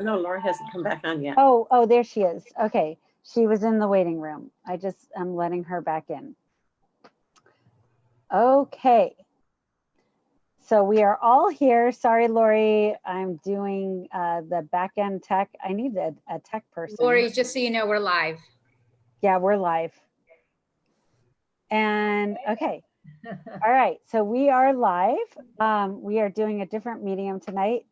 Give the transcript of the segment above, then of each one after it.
No, Laura hasn't come back on yet. Oh, there she is. Okay. She was in the waiting room. I'm letting her back in. Okay. So we are all here. Sorry, Lori, I'm doing the back end tech. I need a tech person. Lori, just so you know, we're live. Yeah, we're live. And okay. All right. So we are live. We are doing a different medium tonight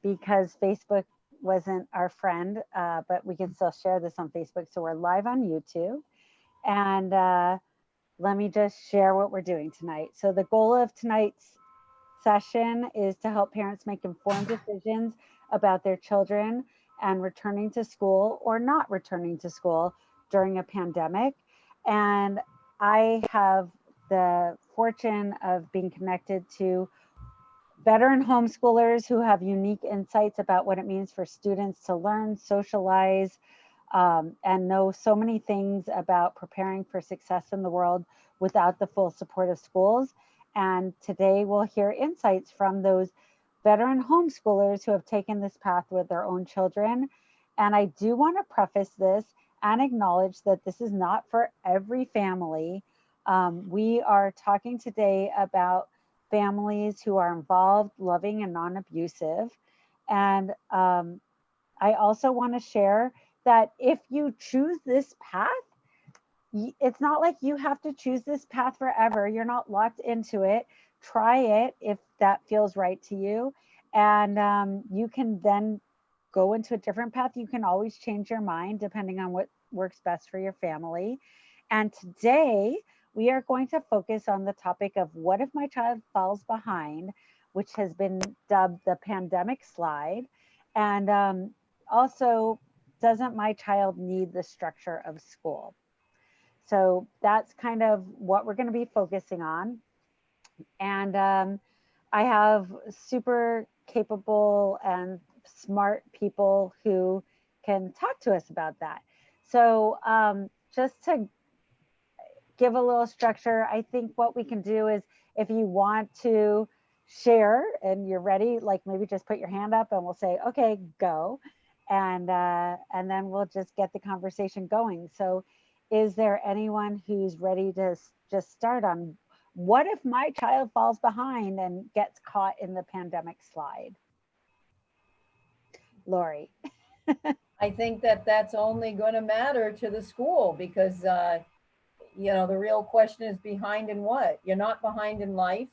because Facebook wasn't our friend, but we can still share this on Facebook. So we're live on YouTube. And let me just share what we're doing tonight. So the goal of tonight's session is to help parents make informed decisions about their children and returning to school or not returning to school during a pandemic. And I have the fortune of being connected to veteran homeschoolers who have unique insights about what it means for students to learn, socialize, and know so many things about preparing for success in the world without the full support of schools. And today we'll hear insights from those veteran homeschoolers who have taken this path with their own children. And I do want to preface this and acknowledge that this is not for every family. We are talking today about families who are involved, loving, and non-abusive. And I also want to share that if you choose this path, it's not like you have to choose this path forever. You're not locked into it. Try it if that feels right to you. And you can then go into a different path. You can always change your mind depending on what works best for your family. And today we are going to focus on the topic of what if my child falls behind, which has been dubbed the pandemic slide. And also, doesn't my child need the structure of school? So that's kind of what we're going to be focusing on. And I have super capable and smart people who can talk to us about that. So just to give a little structure, I think what we can do is if you want to share and you're ready, like maybe just put your hand up and we'll say, okay, go. And then we'll just get the conversation going. So is there anyone who's ready to just start on what if my child falls behind and gets caught in the pandemic slide? Lori. I think that that's only going to matter to the school because, you know, the real question is behind in what? You're not behind in life.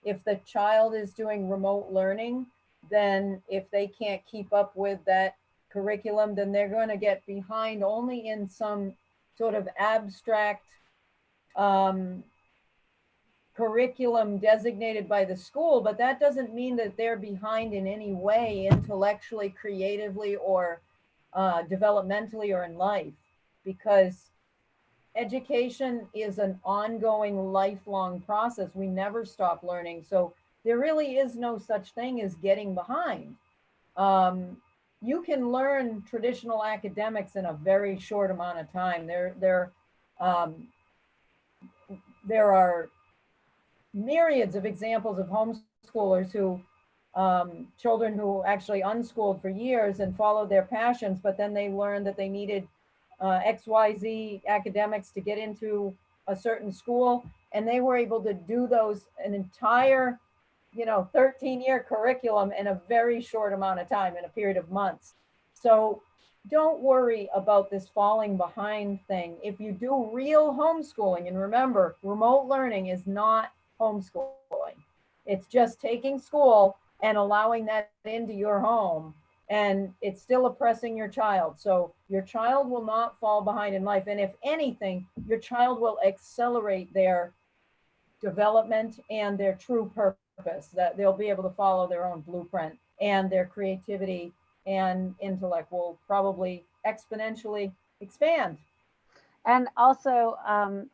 If the child is doing remote learning, then if they can't keep up with that curriculum, then they're going to get behind only in some sort of abstract curriculum designated by the school, but that doesn't mean that they're behind in any way intellectually, creatively, or developmentally or in life, because education is an ongoing lifelong process. We never stop learning. So there really is no such thing as getting behind. You can learn traditional academics in a very short amount of time. There are myriads of examples of homeschoolers who, children who actually unschooled for years and followed their passions, but then they learned that they needed XYZ academics to get into a certain school, and they were able to do an entire 13-year curriculum in a very short amount of time, in a period of months. So don't worry about this falling behind thing. If you do real homeschooling, and remember, remote learning is not homeschooling. It's just taking school and allowing that into your home, and it's still oppressing your child. So your child will not fall behind in life. And if anything, your child will accelerate their development and their true purpose, that they'll be able to follow their own blueprint, and their creativity and intellect will probably exponentially expand. And also, I'm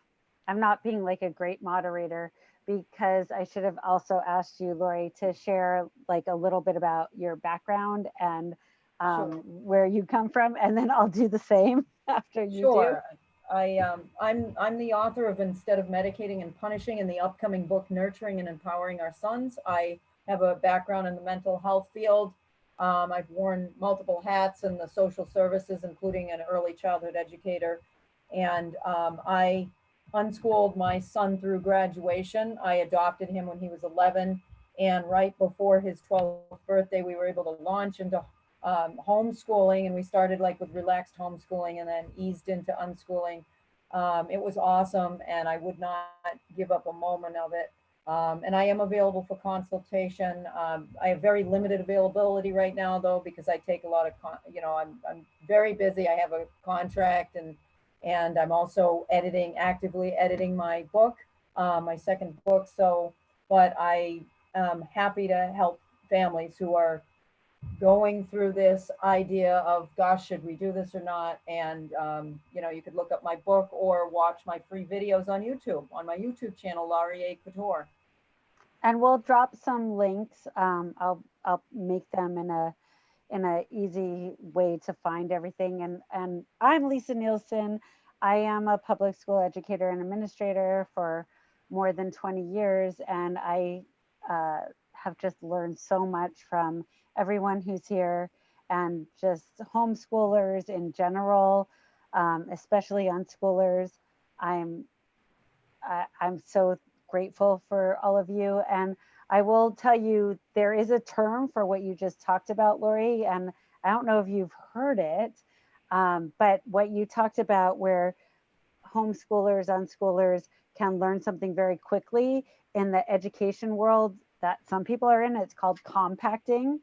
not being like a great moderator because I should have also asked you, Lori, to share like a little bit about your background and Sure. where you come from, and then I'll do the same after you Sure. do. I'm the author of Instead of Medicating and Punishing, in the upcoming book Nurturing and Empowering Our Sons. I have a background in the mental health field. I've worn multiple hats in the social services, including an early childhood educator. And I unschooled my son through graduation. I adopted him when he was 11. And right before his 12th birthday, we were able to launch into homeschooling. And we started like with relaxed homeschooling and then eased into unschooling. It was awesome. And I would not give up a moment of it. And I am available for consultation. I have very limited availability right now, though, because I take a lot of, I'm very busy. I have a contract, and I'm also actively editing my book, my second book. So, but I am happy to help families who are going through this idea of, gosh, should we do this or not? And, you could look up my book or watch my free videos on YouTube, on my YouTube channel, Laurie A. Couture. And we'll drop some links. I'll make them in a easy way to find everything. And I'm Lisa Nielsen. I am a public school educator and administrator for more than 20 years. And I have just learned so much from everyone who's here, and just homeschoolers in general, especially unschoolers. I'm so grateful for all of you. And I will tell you, there is a term for what you just talked about, Lori, and I don't know if you've heard it, but what you talked about, where homeschoolers, unschoolers can learn something very quickly in the education world that some people are in, it's called compacting,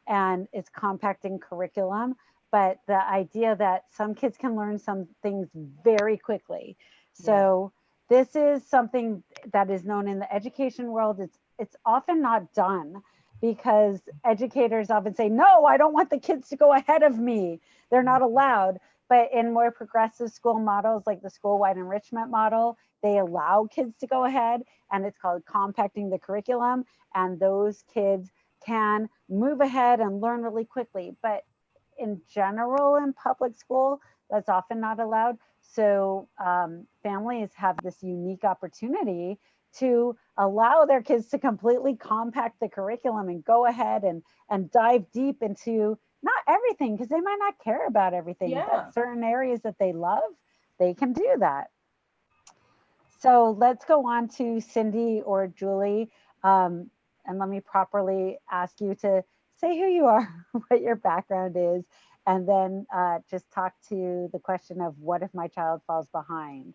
and it's compacting curriculum. But the idea that some kids can learn some things very quickly. So this is something that is known in the education world. It's often not done because educators often say, no, I don't want the kids to go ahead of me. They're not allowed. But in more progressive school models, like the school-wide enrichment model, they allow kids to go ahead, and it's called compacting the curriculum. And those kids can move ahead and learn really quickly. But in general, in public school, that's often not allowed. So families have this unique opportunity to allow their kids to completely compact the curriculum and go ahead and dive deep into not everything, because they might not care about everything, but certain areas that they love, they can do that. So let's go on to Cindy or Julie. And let me properly ask you to say who you are, what your background is, and then just talk to the question of what if my child falls behind?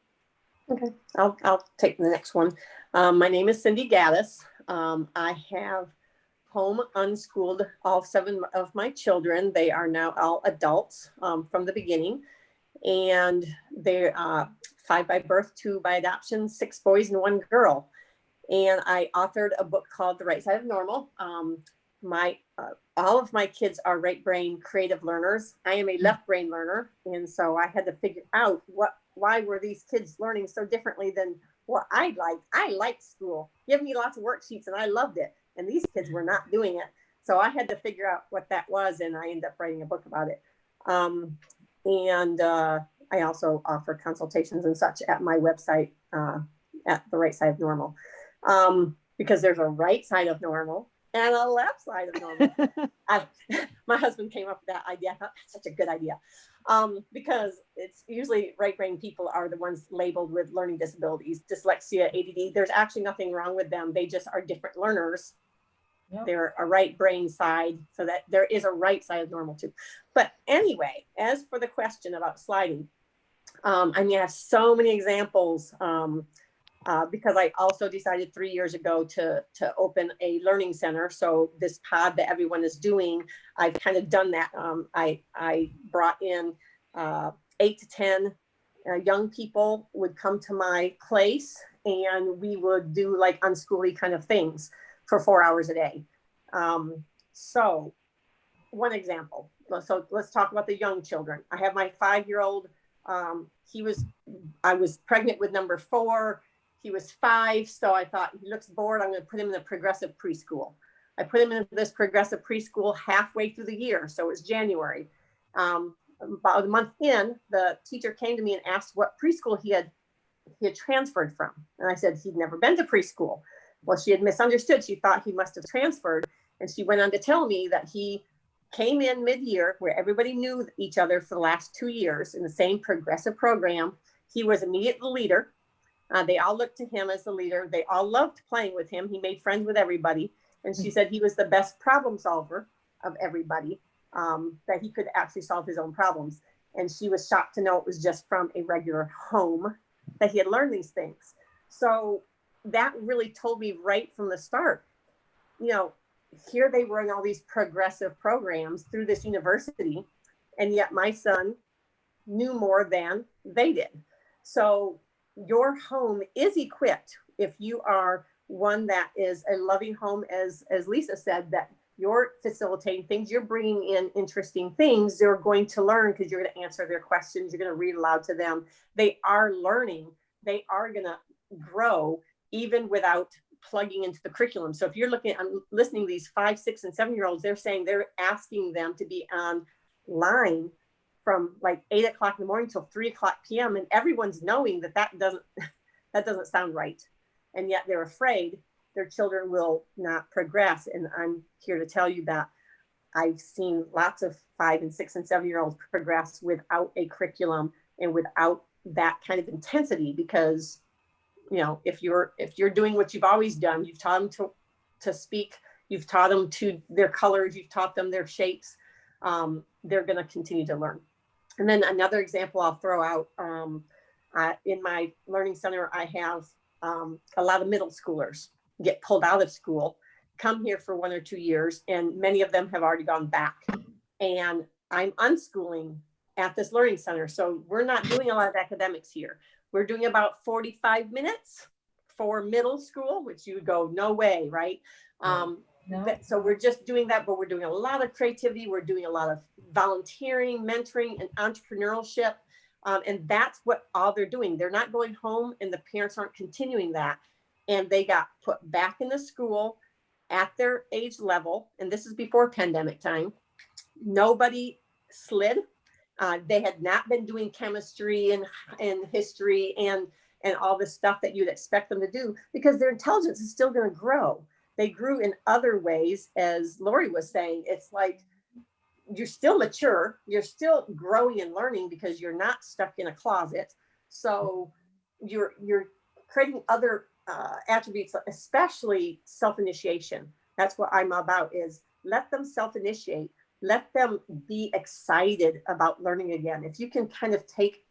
Okay, I'll take the next one. My name is Cindy Gaddis. I have home unschooled all 7 of my children. They are now all adults from the beginning, and they're 5 by birth, 2 by adoption, 6 boys and 1 girl. And I authored a book called The Right Side of Normal. All of my kids are right brain creative learners. I am a left brain learner. And so I had to figure out why were these kids learning so differently than what I liked. I liked school. Give me lots of worksheets and I loved it. And these kids were not doing it. So I had to figure out what that was. And I ended up writing a book about it. I also offer consultations and such at my website, at The Right Side of Normal. Because there's a right side of normal and a left side of normal. My husband came up with that idea. I thought that's such a good idea. Because it's usually right brain people are the ones labeled with learning disabilities, dyslexia, ADD. There's actually nothing wrong with them. They just are different learners. Yep. They're a right brain side, so that there is a right side of normal too. But anyway, as for the question about sliding, I have so many examples. Because I also decided 3 years ago to open a learning center. So this pod that everyone is doing, I've kind of done that. I brought in 8 to 10 young people would come to my place, and we would do like unschooly kind of things for 4 hours a day. So one example. So let's talk about the young children. I have my 5-year-old. I was pregnant with number 4. He was 5, so I thought he looks bored. I'm going to put him in a progressive preschool. I put him in this progressive preschool halfway through the year, so it was January. About a month in, the teacher came to me and asked what preschool he had transferred from, and I said he'd never been to preschool. Well, she had misunderstood. She thought he must have transferred, and she went on to tell me that he came in mid-year where everybody knew each other for the last 2 years in the same progressive program. He was immediately the leader. They all looked to him as the leader. They all loved playing with him. He made friends with everybody. And she said he was the best problem solver of everybody, that he could actually solve his own problems. And she was shocked to know it was just from a regular home that he had learned these things. So that really told me right from the start, you know, here they were in all these progressive programs through this university, and yet my son knew more than they did. So your home is equipped, if you are one that is a loving home, as Lisa said, that you're facilitating things, you're bringing in interesting things, they're going to learn because you're going to answer their questions, you're going to read aloud to them. They are learning, they are going to grow even without plugging into the curriculum. So if you're I'm listening to these 5, 6, and 7-year-olds, they're saying they're asking them to be online from like 8 o'clock in the morning till 3 o'clock p.m. And everyone's knowing that doesn't sound right. And yet they're afraid their children will not progress. And I'm here to tell you that I've seen lots of 5 and 6 and 7-year-olds progress without a curriculum and without that kind of intensity, because, you know, if you're doing what you've always done, you've taught them to speak, you've taught them to their colors, you've taught them their shapes, they're going to continue to learn. And then another example I'll throw out, in my learning center, I have a lot of middle schoolers get pulled out of school, come here for 1 or 2 years, and many of them have already gone back. And I'm unschooling at this learning center. So we're not doing a lot of academics here. We're doing about 45 minutes for middle school, which you would go, no way, right? No. So we're just doing that, but we're doing a lot of creativity. We're doing a lot of volunteering, mentoring, and entrepreneurship. And that's what all they're doing. They're not going home, and the parents aren't continuing that. And they got put back in the school at their age level. And this is before pandemic time. Nobody slid. They had not been doing chemistry and history and all this stuff that you'd expect them to do, because their intelligence is still going to grow. They grew in other ways, as Lori was saying. It's like you're still mature, you're still growing and learning because you're not stuck in a closet. So you're creating other attributes, especially self-initiation. That's what I'm about, is let them self-initiate. Let them be excited about learning again. If you can kind of take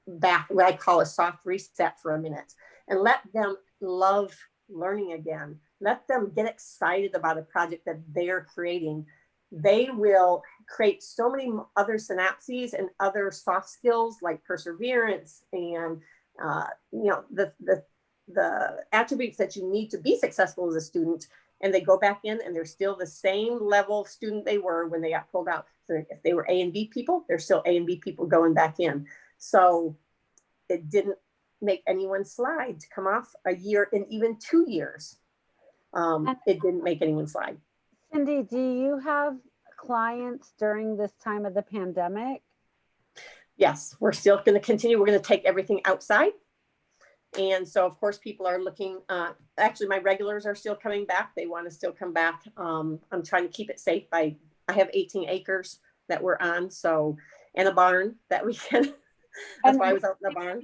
back what I call a soft reset for a minute and let them love learning again, let them get excited about a project that they're creating, they will create so many other synapses and other soft skills like perseverance and the attributes that you need to be successful as a student. And they go back in and they're still the same level of student they were when they got pulled out. So if they were A and B people, they're still A and B people going back in. So it didn't make anyone slide to come off a year, and even 2 years. It didn't make anyone slide. Cindy, do you have clients during this time of the pandemic? Yes, we're still going to continue. We're going to take everything outside. And so, of course, people are looking, actually, my regulars are still coming back. They want to still come back. I'm trying to keep it safe. I have 18 acres that we're on, so, and a barn that we can, that's why I was out in the barn.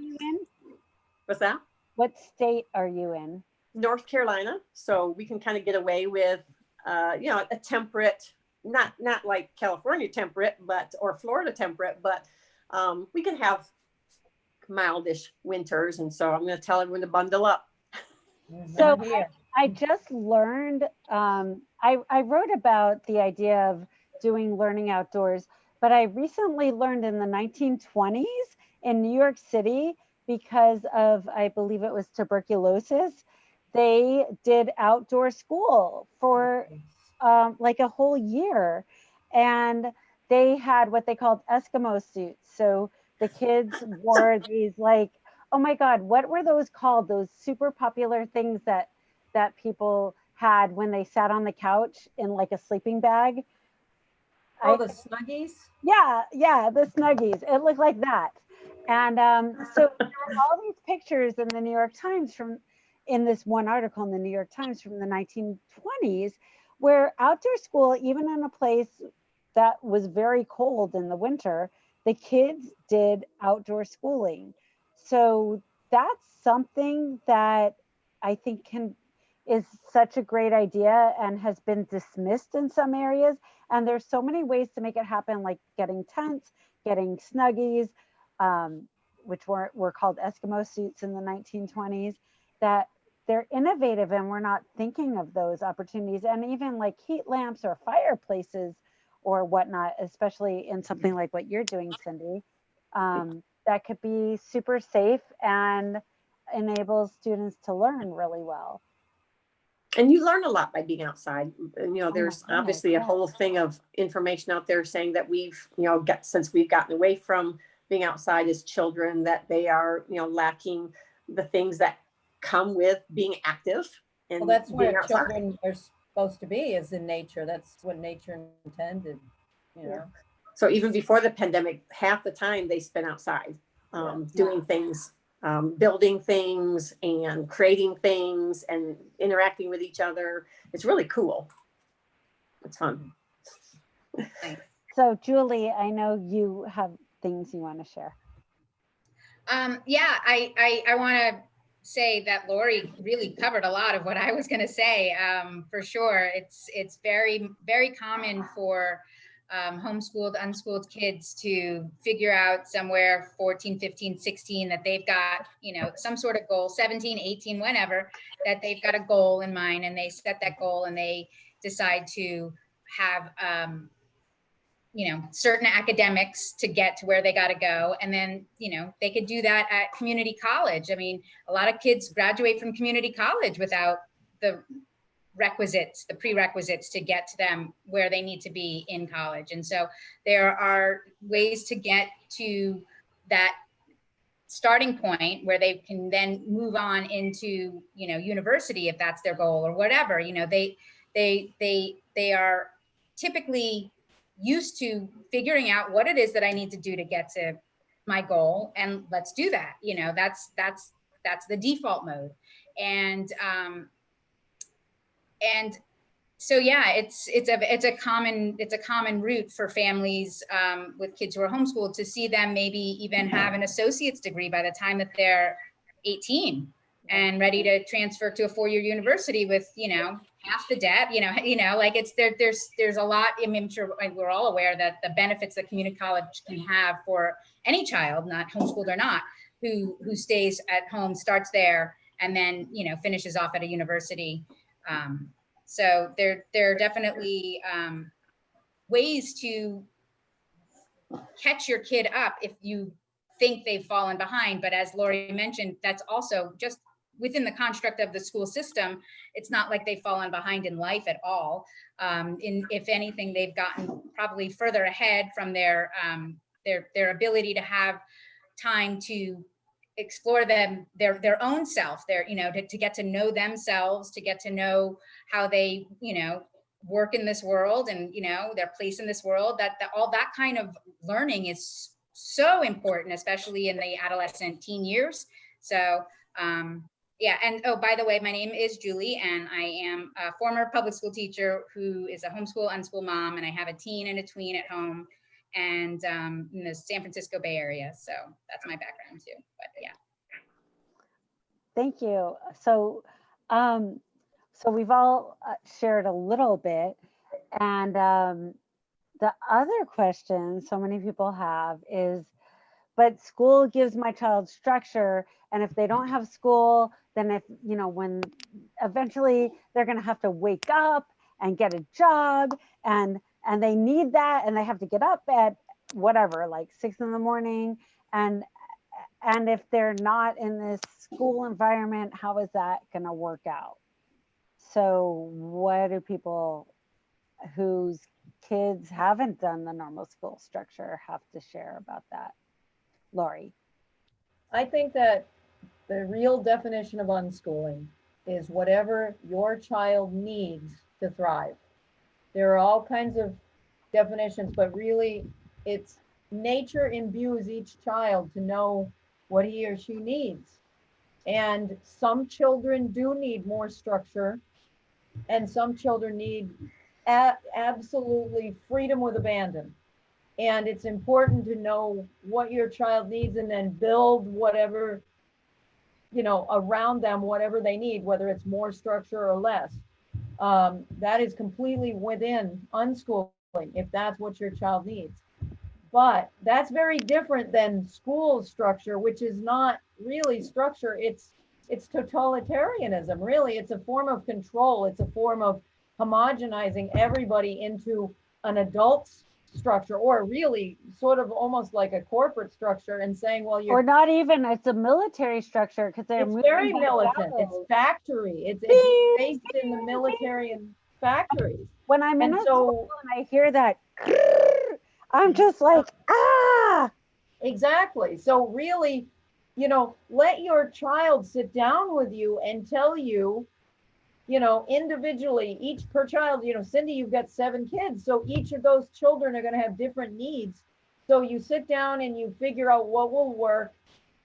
What's that? What state are you in? North Carolina. So we can kind of get away with, a temperate, not like California temperate, or Florida temperate, but we can have mildish winters. And so I'm going to tell everyone to bundle up. So I just learned, I wrote about the idea of doing learning outdoors, but I recently learned in the 1920s in New York City, because of, I believe it was tuberculosis, they did outdoor school for like a whole year. And they had what they called Eskimo suits. So the kids wore these, like, oh my God, what were those called? Those super popular things that people had when they sat on the couch in like a sleeping bag. Oh, the Snuggies? Yeah, the Snuggies. It looked like that. And so there were all these pictures in the New York Times in this one article in the New York Times from the 1920s, where outdoor school, even in a place that was very cold in the winter, the kids did outdoor schooling. So that's something that I think is such a great idea and has been dismissed in some areas. And there's so many ways to make it happen, like getting tents, getting snuggies, which were called Eskimo suits in the 1920s, that they're innovative and we're not thinking of those opportunities. And even like heat lamps or fireplaces or whatnot, especially in something like what you're doing, Cindy, that could be super safe and enables students to learn really well. And you learn a lot by being outside. And, you know, there's goodness, obviously a yeah. whole thing of information out there saying that we've, you know, since we've gotten away from being outside as children, that they are, you know, lacking the things that come with being active. And Well, that's being where outside. children are supposed to be, is in nature. That's what nature intended, you know. Yeah. So even before the pandemic, half the time they spent outside doing things, building things and creating things and interacting with each other. It's really cool. It's fun. So Julie, I know you have things you want to share. Yeah, I want to say that Lori really covered a lot of what I was going to say. For sure, it's very, very common for homeschooled, unschooled kids to figure out somewhere 14, 15, 16 that they've got, you know, some sort of goal, 17, 18, whenever, that they've got a goal in mind, and they set that goal and they decide to have you know, certain academics to get to where they got to go. And then, you know, they could do that at community college. I mean, a lot of kids graduate from community college without the requisites, the prerequisites to get to them where they need to be in college. And so there are ways to get to that starting point where they can then move on into, you know, university, if that's their goal or whatever. You know, they are typically used to figuring out what it is that I need to do to get to my goal, and let's do that. You know, that's the default mode. And so yeah, it's a common route for families with kids who are homeschooled to see them maybe even have an associate's degree by the time that they're 18 and ready to transfer to a four-year university with, you know, half the debt, you know, like it's there's a lot. I mean, I'm sure we're all aware that the benefits that community college can have for any child, not homeschooled or not, who stays at home, starts there, and then, you know, finishes off at a university. So there are definitely ways to catch your kid up if you think they've fallen behind. But as Lori mentioned, that's also just within the construct of the school system. It's not like they've fallen behind in life at all. If anything, they've gotten probably further ahead from their ability to have time to explore their own self, you know, to get to know themselves, to get to know how they, you know, work in this world, and, you know, their place in this world. That all that kind of learning is so important, especially in the adolescent teen years. So yeah, and oh, by the way, my name is Julie, and I am a former public school teacher who is a homeschool, unschool mom, and I have a teen and a tween at home, and in the San Francisco Bay Area. So that's my background too. But yeah. Thank you. So, so we've all shared a little bit, and the other question so many people have is, but school gives my child structure, and if they don't have school, then if, you know, when eventually they're going to have to wake up and get a job, and they need that, and they have to get up at whatever, like 6 in the morning, and if they're not in this school environment, how is that going to work out? So what do people whose kids haven't done the normal school structure have to share about that? Lori. I think that the real definition of unschooling is whatever your child needs to thrive. There are all kinds of definitions, but really it's nature imbues each child to know what he or she needs. And some children do need more structure, and some children need absolutely freedom with abandon. And it's important to know what your child needs and then build whatever, around them, whatever they need, whether it's more structure or less. That is completely within unschooling if that's what your child needs. But that's very different than school structure, which is not really structure. It's totalitarianism, really. It's a form of control. It's a form of homogenizing everybody into an adult structure, or really sort of almost like a corporate structure, and saying, well, Or not even, it's a military structure because they're it's very militant. It's factory. It's based in the military and factories. When I'm in And a school and I hear that, I'm just like, ah. Exactly. So really, let your child sit down with you and tell you, individually, each per child, Cindy, you've got 7 kids. So each of those children are going to have different needs. So you sit down and you figure out what will work.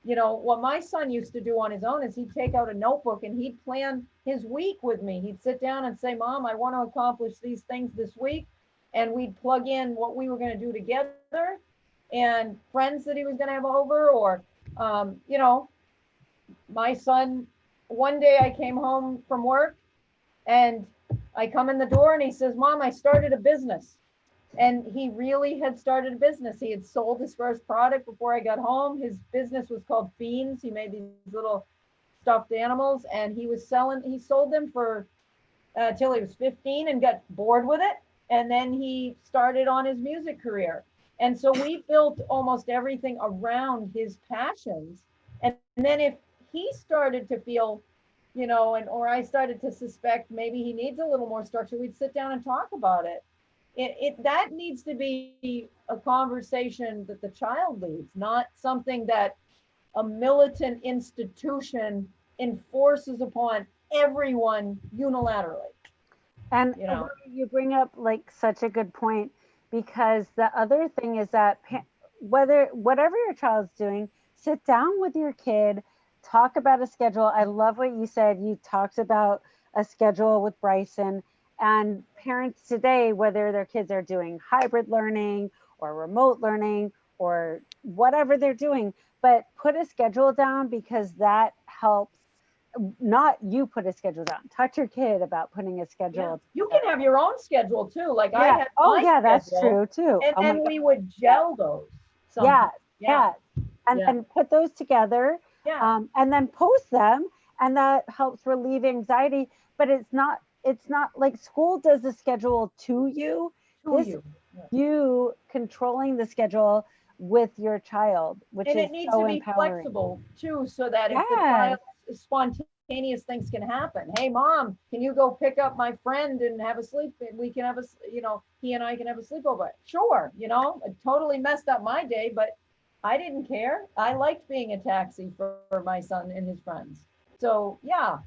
What my son used to do on his own is he'd take out a notebook and he'd plan his week with me. He'd sit down and say, Mom, I want to accomplish these things this week. And we'd plug in what we were going to do together and friends that he was going to have over, or, my son, one day I came home from work and I come in the door and he says, Mom, I started a business. And he really had started a business. He had sold his first product before I got home. His business was called Fiends. He made these little stuffed animals, and he sold them for till he was 15 and got bored with it. And then he started on his music career. And so we built almost everything around his passions. And then if he started to feel, or I started to suspect maybe he needs a little more structure, we'd sit down and talk about it. That needs to be a conversation that the child leads, not something that a militant institution enforces upon everyone unilaterally. And you bring up like such a good point, because the other thing is that whatever your child's doing, sit down with your kid, talk about a schedule. I love what you said. You talked about a schedule with Bryson. And parents today, whether their kids are doing hybrid learning or remote learning or whatever they're doing, but put a schedule down, because that helps. Not you put a schedule down. Talk to your kid about putting a schedule. Yeah. You can have your own schedule too. Like yeah. I had. Oh yeah, that's true too. And then we would gel those. Yeah. And put those together. Yeah. And then post them, and that helps relieve anxiety. But it's not like school does the schedule to you. You controlling the schedule with your child, which and is it needs so to be empowering. flexible too, so that if the child spontaneous things can happen. Hey, Mom, can you go pick up my friend and have a sleep? We can have he and I can have a sleepover. Sure, it totally messed up my day, but I didn't care. I liked being a taxi for my son and his friends. So yeah,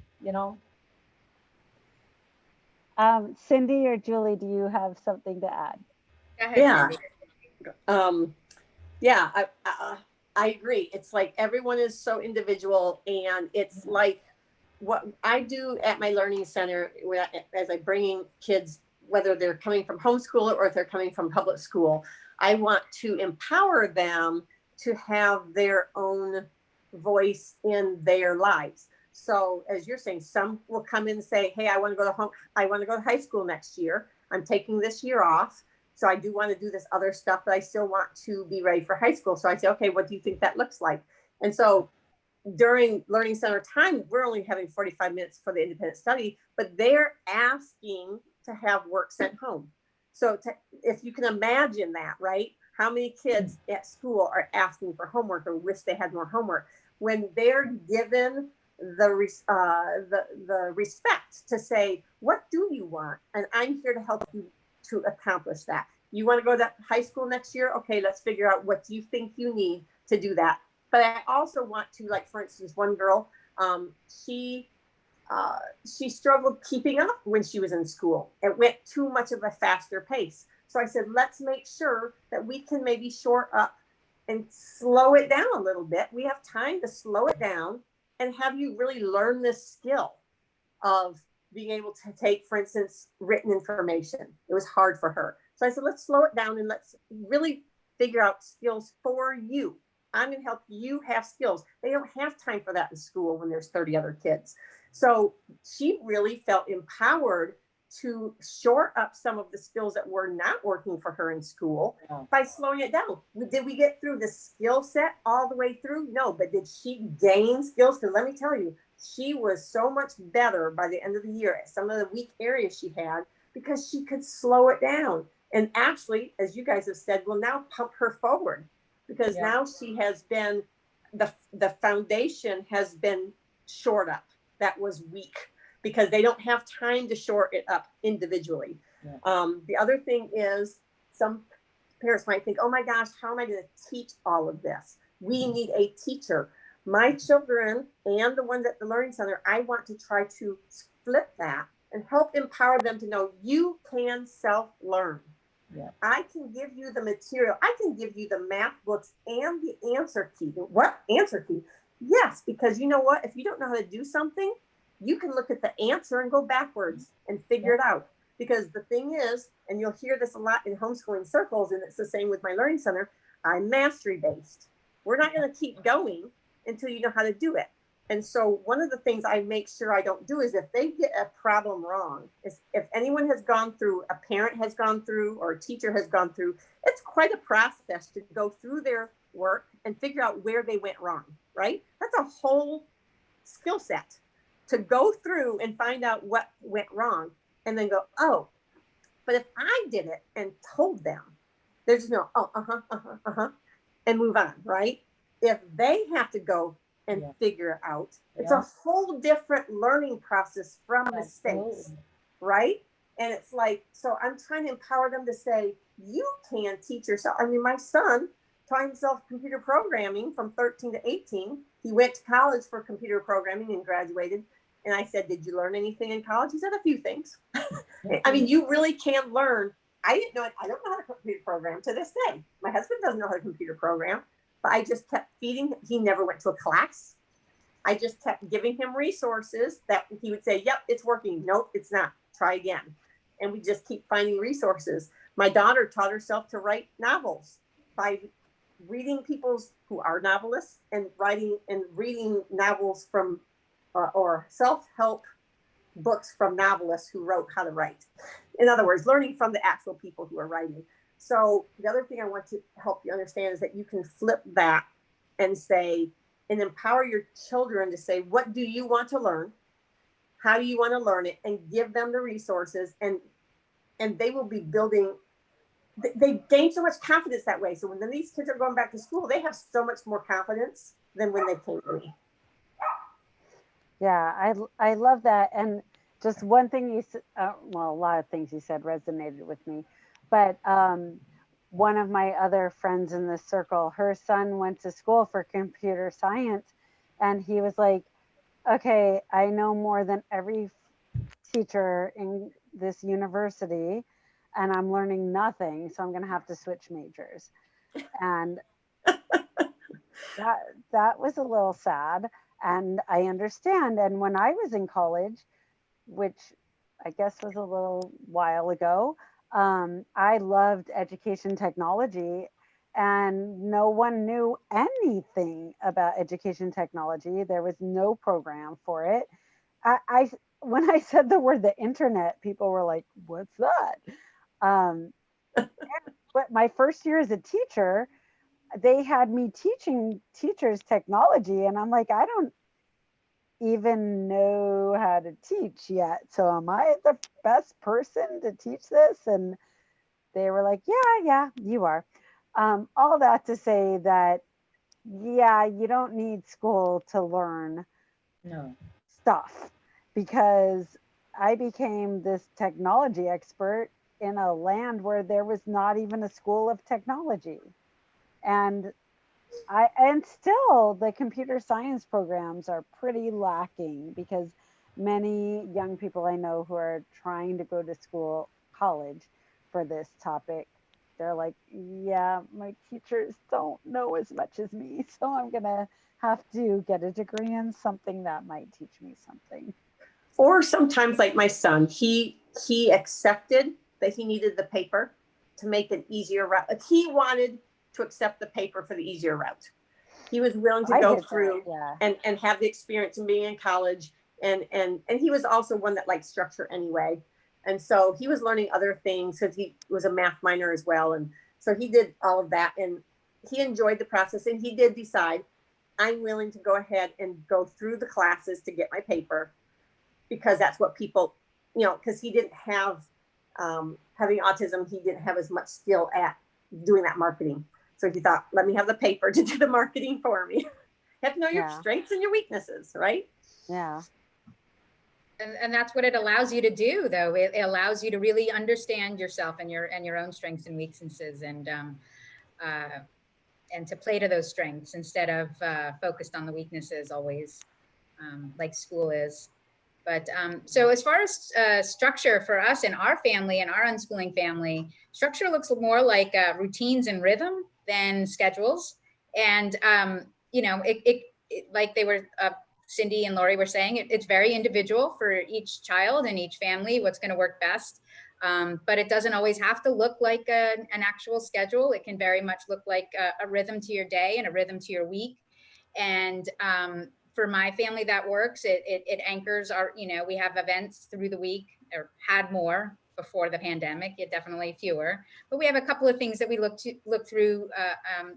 Cindy or Julie, do you have something to add? Go ahead, Cindy. Yeah, I agree. It's like everyone is so individual, and it's like what I do at my learning center as I bring in kids, whether they're coming from homeschool or if they're coming from public school, I want to empower them to have their own voice in their lives. So as you're saying, some will come in and say, hey, I want to go to high school next year. I'm taking this year off. So I do want to do this other stuff, but I still want to be ready for high school. So I say, okay, what do you think that looks like? And so during learning center time, we're only having 45 minutes for the independent study, but they're asking to have work sent home. So if you can imagine that, right? How many kids at school are asking for homework or wish they had more homework? When they're given the respect to say, what do you want? And I'm here to help you to accomplish that. You want to go to high school next year? Okay, let's figure out what do you think you need to do that. But I also want to, like, for instance, one girl, she struggled keeping up when she was in school. It went too much of a faster pace. So I said, let's make sure that we can maybe short up and slow it down a little bit. We have time to slow it down and have you really learn this skill of being able to take, for instance, written information. It was hard for her. So I said, let's slow it down and let's really figure out skills for you. I'm going to help you have skills. They don't have time for that in school when there's 30 other kids. So she really felt empowered to shore up some of the skills that were not working for her in school by slowing it down. Did we get through the skill set all the way through? No, but did she gain skills? Because let me tell you, she was so much better by the end of the year at some of the weak areas she had because she could slow it down. And actually, as you guys have said, will now pump her forward because now she has been, the foundation has been shored up. That was weak because they don't have time to shore it up individually. The other thing is some parents might think, oh my gosh, how am I going to teach all of this? We need a teacher. My children and the ones at the Learning Center, I want to try to flip that and help empower them to know you can self-learn. I can give you the material. I can give you the math books and the answer key. What answer key? Yes, because you know what? If you don't know how to do something, you can look at the answer and go backwards and figure it out. Because the thing is, and you'll hear this a lot in homeschooling circles, and it's the same with my Learning Center, I'm mastery based. We're not going to keep going until you know how to do it. And so one of the things I make sure I don't do is if they get a problem wrong, is if anyone has gone through, a parent has gone through, or a teacher has gone through, it's quite a process to go through their work and figure out where they went wrong, right? That's a whole skill set to go through and find out what went wrong and then go, oh, but if I did it and told them, there's no, and move on, right? If they have to go and figure it out, it's a whole different learning process from mistakes, right? And it's like, so I'm trying to empower them to say, you can teach yourself. I mean, my son taught himself computer programming from 13 to 18. He went to college for computer programming and graduated. And I said, did you learn anything in college? He said a few things. I mean, you really can learn. I didn't know it. I don't know how to computer program to this day. My husband doesn't know how to computer program, but I just kept feeding. He never went to a class. I just kept giving him resources that he would say, yep, it's working. Nope, it's not. Try again. And we just keep finding resources. My daughter taught herself to write novels by reading people's who are novelists and reading novels from or self-help books from novelists who wrote how to write. In other words, learning from the actual people who are writing. So the other thing I want to help you understand is that you can flip that and say, and empower your children to say, what do you want to learn? How do you want to learn it? And give them the resources, and they will be building. They gain so much confidence that way. So when these kids are going back to school, they have so much more confidence than when they came to me. Yeah, I love that. And just one thing you said, well, a lot of things you said resonated with me, but one of my other friends in this circle, her son went to school for computer science, and he was like, okay, I know more than every teacher in this university, and I'm learning nothing, so I'm going to have to switch majors. And that was a little sad, and I understand. And when I was in college, which I guess was a little while ago, I loved education technology, and no one knew anything about education technology. There was no program for it. I when I said the word the internet, people were like, "What's that?" But my first year as a teacher, they had me teaching teachers technology, and I'm like, I don't even know how to teach yet. So am I the best person to teach this? And they were like, yeah, you are. All that to say that, yeah, you don't need school to learn stuff, because I became this technology expert in a land where there was not even a school of technology. And still the computer science programs are pretty lacking, because many young people I know who are trying to go to college for this topic, they're like, yeah, my teachers don't know as much as me, so I'm gonna have to get a degree in something that might teach me something. or sometimes like my son, he accepted that he needed the paper to make an easier route. Like he wanted to accept the paper for the easier route. He was willing to go through and have the experience of being in college. And he was also one that liked structure anyway. And so he was learning other things because he was a math minor as well. And so he did all of that and he enjoyed the process. And he did decide, I'm willing to go ahead and go through the classes to get my paper, because that's what people, you know, because he didn't have, having autism, he didn't have as much skill at doing that marketing. So he thought, let me have the paper to do the marketing for me. You have to know your strengths and your weaknesses, right? Yeah. And that's what it allows you to do, though. It allows you to really understand yourself and your own strengths and weaknesses, and to play to those strengths instead of focused on the weaknesses always, like school is. But so as far as structure for us in our family and our unschooling family, structure looks more like routines and rhythm than schedules. And, you know, it like they were, Cindy and Lori were saying, it's very individual for each child and each family, what's going to work best. But it doesn't always have to look like an actual schedule. It can very much look like a rhythm to your day and a rhythm to your week. And for my family, that works. It anchors our, you know, we have events through the week, or had more before the pandemic, yet definitely fewer. But we have a couple of things that we look through,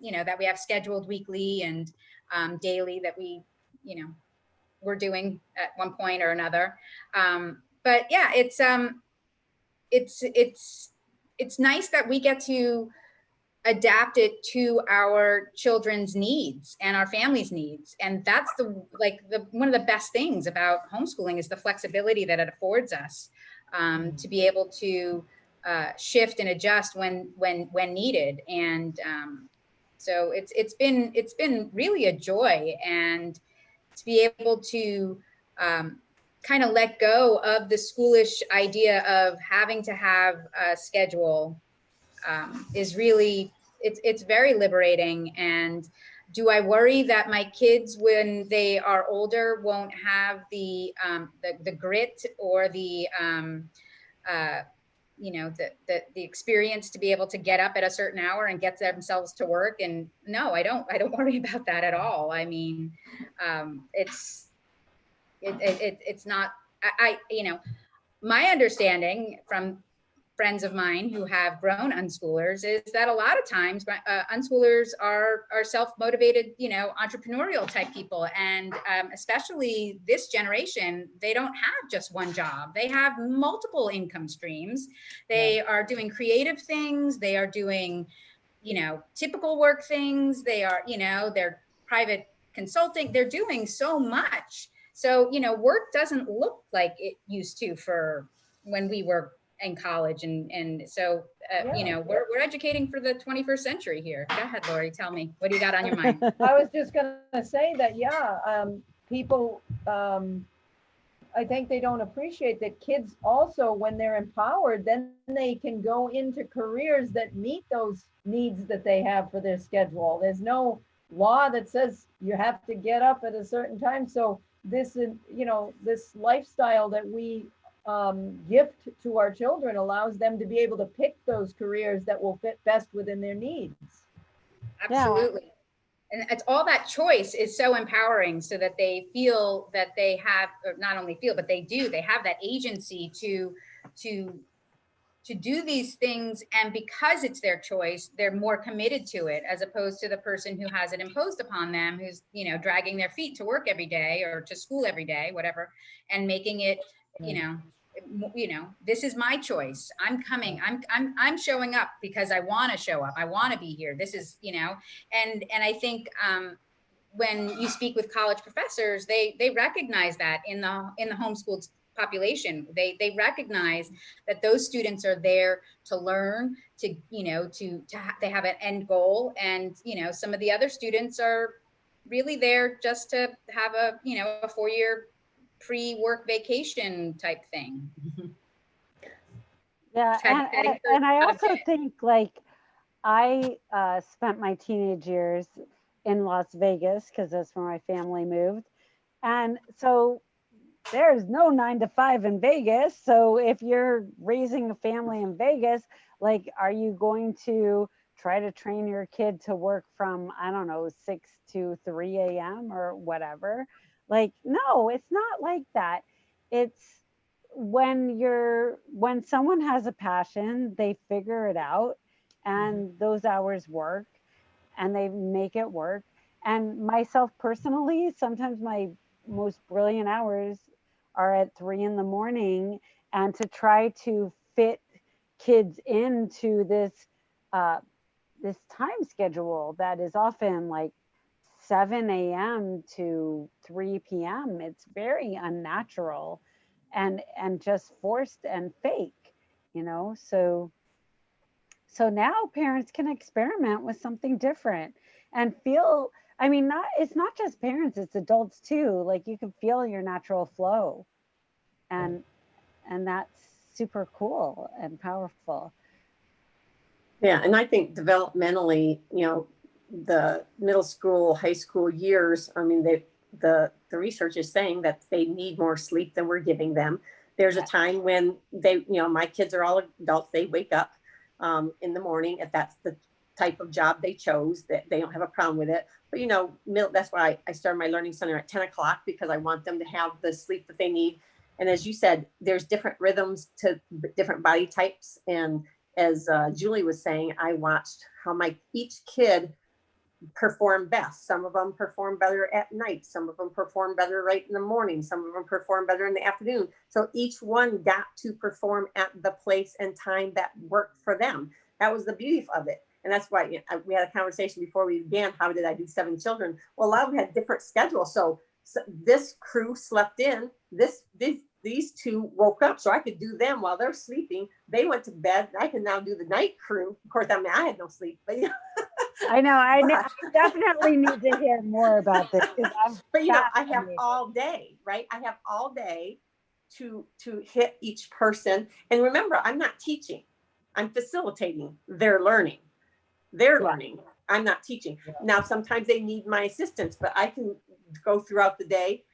you know, that we have scheduled weekly and daily that we, you know, we're doing at one point or another. But yeah, it's nice that we get to adapt it to our children's needs and our family's needs. And that's one of the best things about homeschooling is the flexibility that it affords us, to be able to shift and adjust when needed. And so it's been really a joy, and to be able to kind of let go of the schoolish idea of having to have a schedule is really, it's very liberating. And do I worry that my kids, when they are older, won't have the grit or the you know, the experience to be able to get up at a certain hour and get themselves to work? And no, I don't worry about that at all. I mean, it's not, you know, my understanding from friends of mine who have grown unschoolers is that a lot of times unschoolers are self-motivated, you know, entrepreneurial type people. And especially this generation, they don't have just one job. They have multiple income streams. They are doing creative things. They are doing, you know, typical work things. They are, you know, they're private consulting. They're doing so much. So, you know, work doesn't look like it used to for when we were in college. And so, you know, we're educating for the 21st century here. Go ahead, Lori, tell me, what do you got on your mind? I was just going to say that, people, I think they don't appreciate that kids also, when they're empowered, then they can go into careers that meet those needs that they have for their schedule. There's no law that says you have to get up at a certain time. So this, you know, this lifestyle that we gift to our children allows them to be able to pick those careers that will fit best within their needs. Absolutely. And it's all that choice is so empowering, so that they feel that they have, or not only feel, but they have that agency to do these things. And because it's their choice, they're more committed to it, as opposed to the person who has it imposed upon them, who's, you know, dragging their feet to work every day or to school every day, whatever, and making it, you know, this is my choice. I'm coming. I'm showing up because I want to show up. I want to be here. This is, you know, and I think when you speak with college professors, they recognize that in the homeschooled population, they recognize that those students are there to learn, to, you know, they have an end goal, and, you know, some of the other students are really there just to have a, you know, a 4-year pre-work vacation type thing. Yeah, and I also think, like, I spent my teenage years in Las Vegas because that's where my family moved. And so there's no 9 to 5 in Vegas. So if you're raising a family in Vegas, like, are you going to try to train your kid to work from, I don't know, 6 to 3 a.m. or whatever? Like, no, it's not like that. It's when someone has a passion, they figure it out and those hours work and they make it work. And myself personally, sometimes my most brilliant hours are at 3 in the morning, and to try to fit kids into uh, this time schedule that is often like 7 a.m. to 3 p.m. It's very unnatural and just forced and fake, you know. So now parents can experiment with something different and feel, I mean, not, it's not just parents, it's adults too. Like, you can feel your natural flow, and that's super cool and powerful. Yeah, and I think developmentally, the middle school, high school years, I mean, the research is saying that they need more sleep than we're giving them. There's a time when my kids are all adults, they wake up in the morning, if that's the type of job they chose, that they don't have a problem with it. But that's why I started my learning center at 10 o'clock, because I want them to have the sleep that they need. And as you said, there's different rhythms to different body types. And as Julie was saying, I watched how each kid perform best. Some of them perform better at night. Some of them perform better right in the morning. Some of them perform better in the afternoon. So each one got to perform at the place and time that worked for them. That was the beauty of it. And that's why we had a conversation before we began. How did I do 7 children? Well, a lot of them had different schedules. So this crew slept in. These 2 woke up, so I could do them while they're sleeping. They went to bed. I can now do the night crew. Of course, I mean, I had no sleep, but I know. I definitely need to hear more about this. But I have all day, right? I have all day to hit each person. And remember, I'm not teaching. I'm facilitating their learning. Learning. I'm not teaching. Now, sometimes they need my assistance, but I can go throughout the day.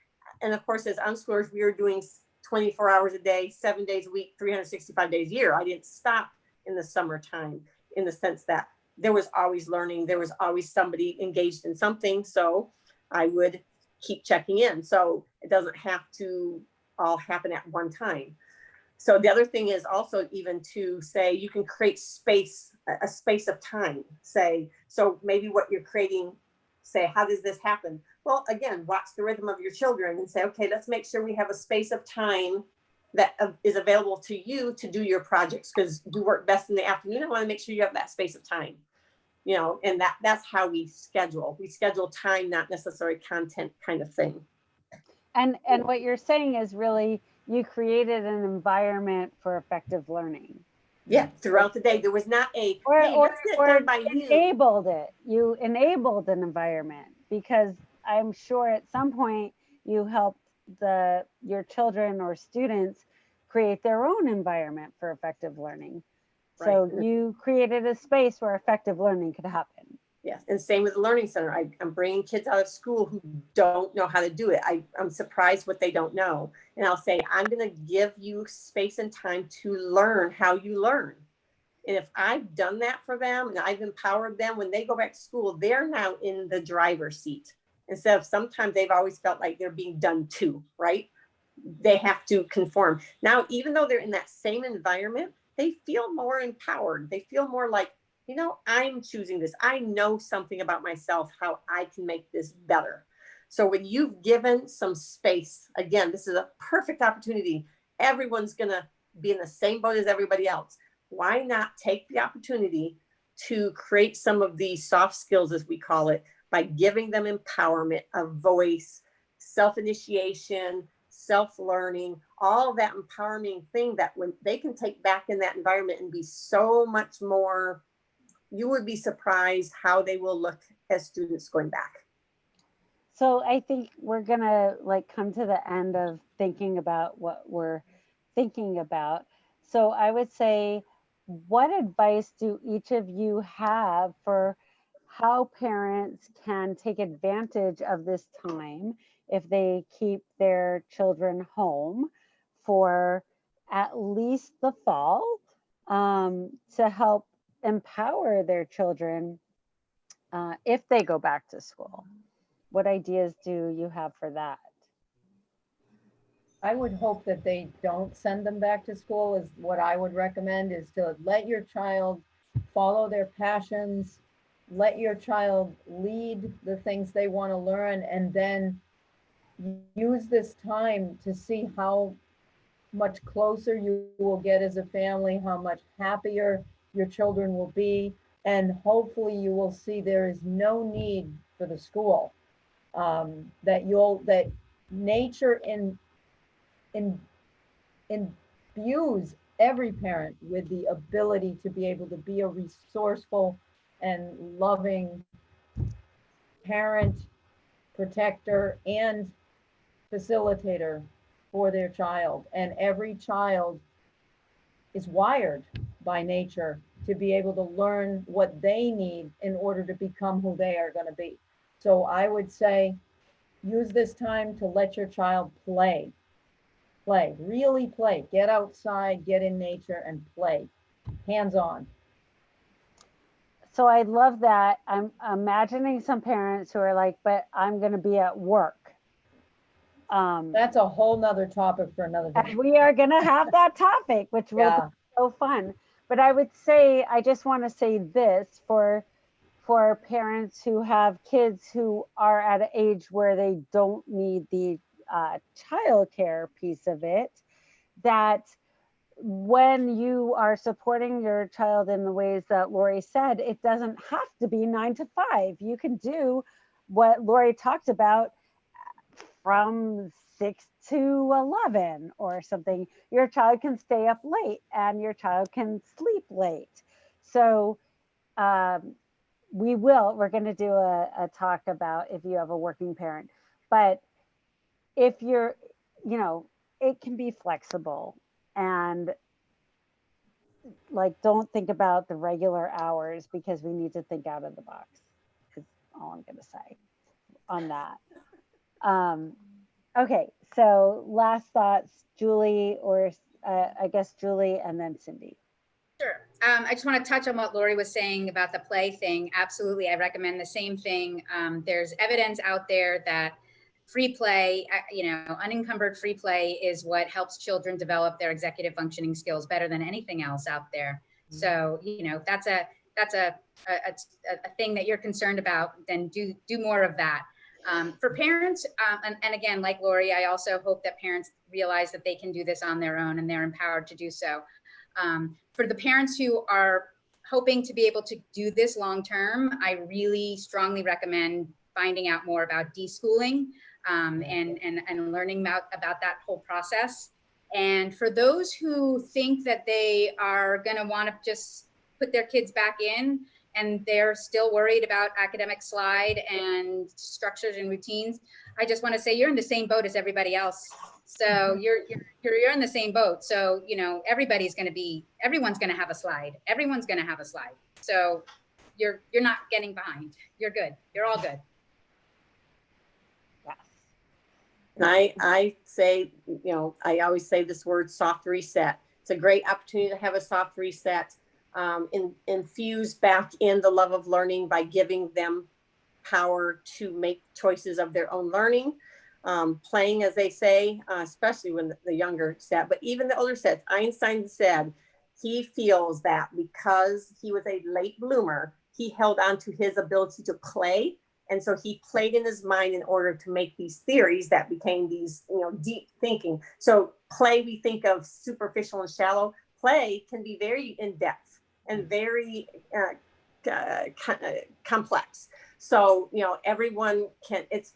And of course, as unschoolers, we are doing 24 hours a day, 7 days a week, 365 days a year. I didn't stop in the summertime, in the sense that there was always learning. There was always somebody engaged in something. So I would keep checking in. So it doesn't have to all happen at one time. So the other thing is also even to say, you can create space, a space of time. So maybe what you're creating, say, how does this happen? Well, again, watch the rhythm of your children and say, okay, let's make sure we have a space of time that is available to you to do your projects, because you work best in the afternoon. I want to make sure you have that space of time, and that's how we schedule. We schedule time, not necessarily content kind of thing. And what you're saying is really, you created an environment for effective learning. Yeah, throughout the day. There was not a, or enabled it. You enabled an environment, because I'm sure at some point you helped your children or students create their own environment for effective learning. So right. You created a space where effective learning could happen. Yes, and same with the Learning Center. I'm bringing kids out of school who don't know how to do it. I'm surprised what they don't know. And I'll say, I'm going to give you space and time to learn how you learn. And if I've done that for them and I've empowered them, when they go back to school, they're now in the driver's seat. Instead of, sometimes they've always felt like they're being done to, right? They have to conform. Now, even though they're in that same environment, they feel more empowered. They feel more like, I'm choosing this. I know something about myself, how I can make this better. So when you've given some space, again, this is a perfect opportunity. Everyone's going to be in the same boat as everybody else. Why not take the opportunity to create some of these soft skills, as we call it, by giving them empowerment, a voice, self-initiation, self-learning, all that empowering thing that when they can take back in that environment and be so much more, you would be surprised how they will look as students going back. So I think we're gonna come to the end of thinking about what we're thinking about. So I would say, what advice do each of you have for how parents can take advantage of this time if they keep their children home for at least the fall, to help empower their children if they go back to school. What ideas do you have for that? I would hope that they don't send them back to school. Is what I would recommend, is to let your child follow their passions, let your child lead the things they want to learn, and then use this time to see how much closer you will get as a family, how much happier your children will be, and hopefully you will see there is no need for the school. That nature imbues every parent with the ability to be able to be a resourceful and loving parent, protector, and facilitator for their child. And every child is wired by nature to be able to learn what they need in order to become who they are going to be. So I would say, use this time to let your child play. Play, really play. Get outside, get in nature, and play. Hands on. So I love that. I'm imagining some parents who are like, but I'm going to be at work. That's a whole nother topic for another day. And we are going to have that topic, which will be so fun. But I would say, I just want to say this for parents who have kids who are at an age where they don't need the childcare piece of it, that when you are supporting your child in the ways that Lori said, it doesn't have to be 9 to 5. You can do what Lori talked about from 6 to 11 or something. Your child can stay up late and your child can sleep late. So we're going to do a talk about if you have a working parent, but if you're, it can be flexible, and like, don't think about the regular hours, because we need to think out of the box, is all I'm going to say on that. Okay, so last thoughts, Julie, or I guess Julie and then Cindy. Sure. I just want to touch on what Lori was saying about the play thing. Absolutely. I recommend the same thing. There's evidence out there that free play, unencumbered free play is what helps children develop their executive functioning skills better than anything else out there. So, that's a thing that you're concerned about, then do more of that. For parents, and again, like Lori, I also hope that parents realize that they can do this on their own and they're empowered to do so. For the parents who are hoping to be able to do this long term, I really strongly recommend finding out more about deschooling and learning about that whole process. And for those who think that they are going to want to just put their kids back in, and they're still worried about academic slide and structures and routines, I just want to say you're in the same boat as everybody else. So you're in the same boat. So, everyone's going to have a slide. Everyone's going to have a slide. So you're not getting behind. You're good. You're all good. Yes. And I say, I always say this word, soft reset. It's a great opportunity to have a soft reset. Infuse back in the love of learning by giving them power to make choices of their own learning, playing, as they say, especially when the younger set, but even the older sets. Einstein said he feels that because he was a late bloomer, he held on to his ability to play. And so he played in his mind in order to make these theories that became these, deep thinking. So play, we think of superficial and shallow. Play can be very in-depth and very complex. So, everyone it's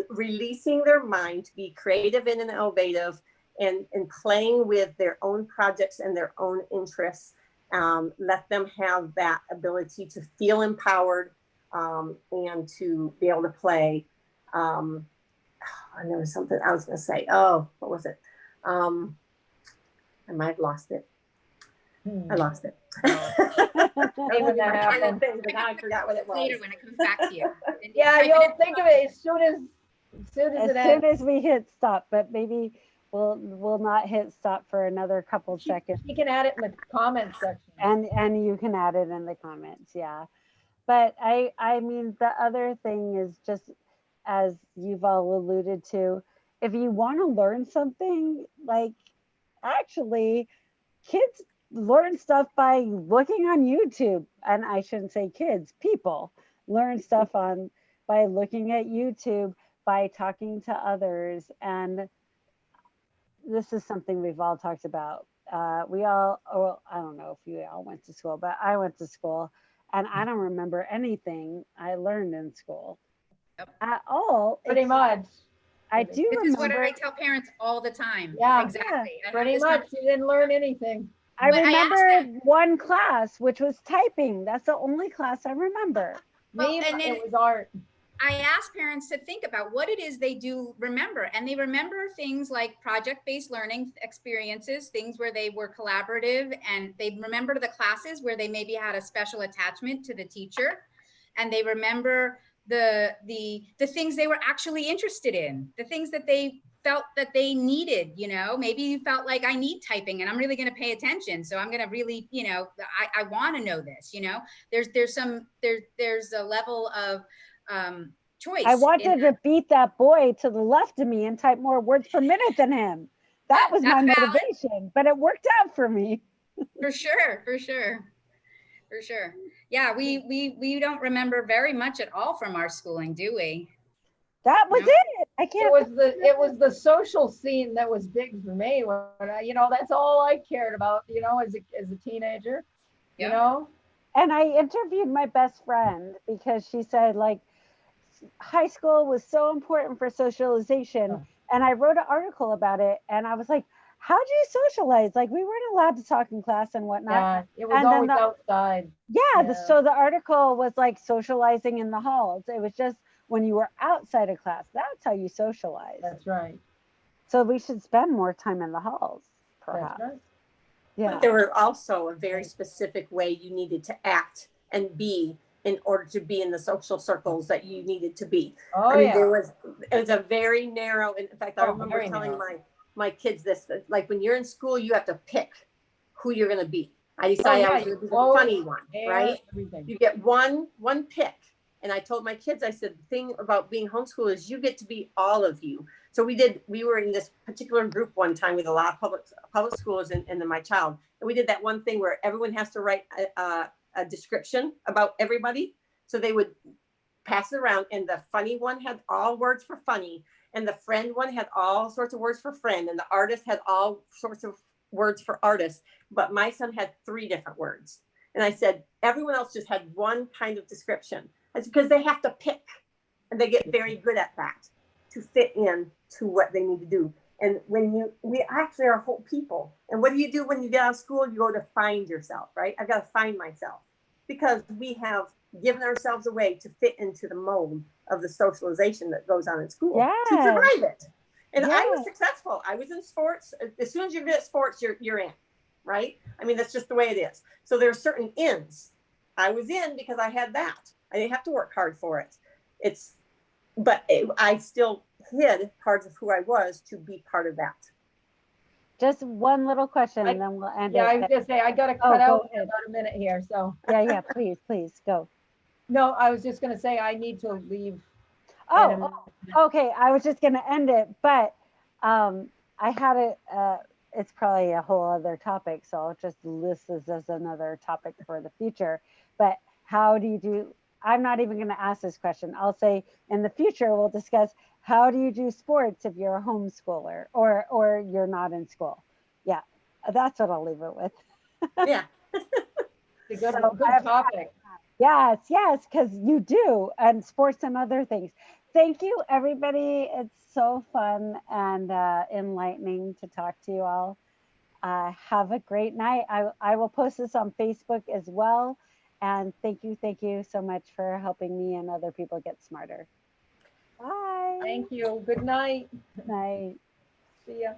releasing their mind to be creative and innovative and playing with their own projects and their own interests. Let them have that ability to feel empowered and to be able to play. And there was something I was going to say. Oh, what was it? I might have lost it. I lost it. Hey, when that happens. But now I forgot what it was. Later when it comes back to you. And Yeah, type it you'll in. think of it as soon as As it soon ends. as we hit stop, but maybe we'll not hit stop for another couple seconds. She can add it in the comment section. And you can add it in the comments, yeah. But I mean, the other thing is just, as you've all alluded to, if you want to learn something, like, actually, kids learn stuff by looking on YouTube. And I shouldn't say kids, people learn stuff by looking at YouTube, by talking to others. And this is something we've all talked about. We all, well, I don't know if you all went to school, but I went to school, and I don't remember anything I learned in school Yep. at all. Pretty much. I do This is what remember. I tell parents all the time. Yeah. Exactly. I have Pretty this much. You didn't learn anything. I But I asked remember one class, which was typing. That's the only class I remember. Well, Me, and then- it was art. I ask parents to think about what it is they do remember, and they remember things like project-based learning experiences, things where they were collaborative, and they remember the classes where they maybe had a special attachment to the teacher, and they remember the things they were actually interested in, the things that they felt that they needed. You know, maybe you felt like, I need typing and I'm really going to pay attention, so I'm going to really, you know, I want to know this. You know, there's a level of choice. I wanted to beat that boy to the left of me and type more words per minute than him. That was my That's valid. motivation, but it worked out for me. For sure. Yeah, we don't remember very much at all from our schooling, do we? That was No. it. I can't. It was the social scene that was big for me. When I, you know, that's all I cared about, you know, as a teenager, you Yeah. know. And I interviewed my best friend because she said, like, high school was so important for socialization. Oh. And I wrote an article about it. And I was like, how do you socialize? Like, we weren't allowed to talk in class and whatnot. Yeah, it was And then always outside. Yeah, Yeah. so the article was like socializing in the halls. It was just when you were outside of class, that's how you socialize. That's right. So we should spend more time in the halls, That's perhaps. right. Yeah. But there were also a very specific way you needed to act and be in order to be in the social circles that you needed to be. Oh, I mean, yeah. it was a very narrow, in fact, I remember very telling narrow. my kids this, that, like, when you're in school, you have to pick who you're going to be. I decided I was going to be the funny one, right? Everything. You get one pick. And I told my kids, I said, the thing about being homeschooled is you get to be all of you. So we were in this particular group one time with a lot of public schools and then my child. And we did that one thing where everyone has to write a description about everybody. So they would pass it around, and the funny one had all words for funny, and the friend one had all sorts of words for friend, and the artist had all sorts of words for artist. But my son had 3 different words. And I said, everyone else just had one kind of description. It's because they have to pick, and they get very good at that to fit in to what they need to do. And we actually are whole people. And what do you do when you get out of school? You go to find yourself, right? I've got to find myself, because we have given ourselves away to fit into the mold of the socialization that goes on in school to survive it. And I was successful. I was in sports. As soon as you're good at sports, you're in, right? I mean, that's just the way it is. So there are certain ins. I was in because I had that. I didn't have to work hard for it. I still hid parts of who I was to be part of that. Just one little question, and then we'll end it. Yeah, I was just say I got to cut out in about a minute here. So yeah, please go. no, I was just going to say I need to leave. Okay. I was just going to end it, but I had it. It's probably a whole other topic, so I'll just list this as another topic for the future. But how do you do? I'm not even going to ask this question. I'll say in the future we'll discuss how do you do sports if you're a homeschooler or you're not in school. Yeah, that's what I'll leave it with. Yeah. It's a good topic. Yes, because you do, and sports and other things. Thank you, everybody. It's so fun and enlightening to talk to you all. Have a great night. I will post this on Facebook as well. And thank you so much for helping me and other people get smarter. Bye. Thank you. Good night. Good night. See ya.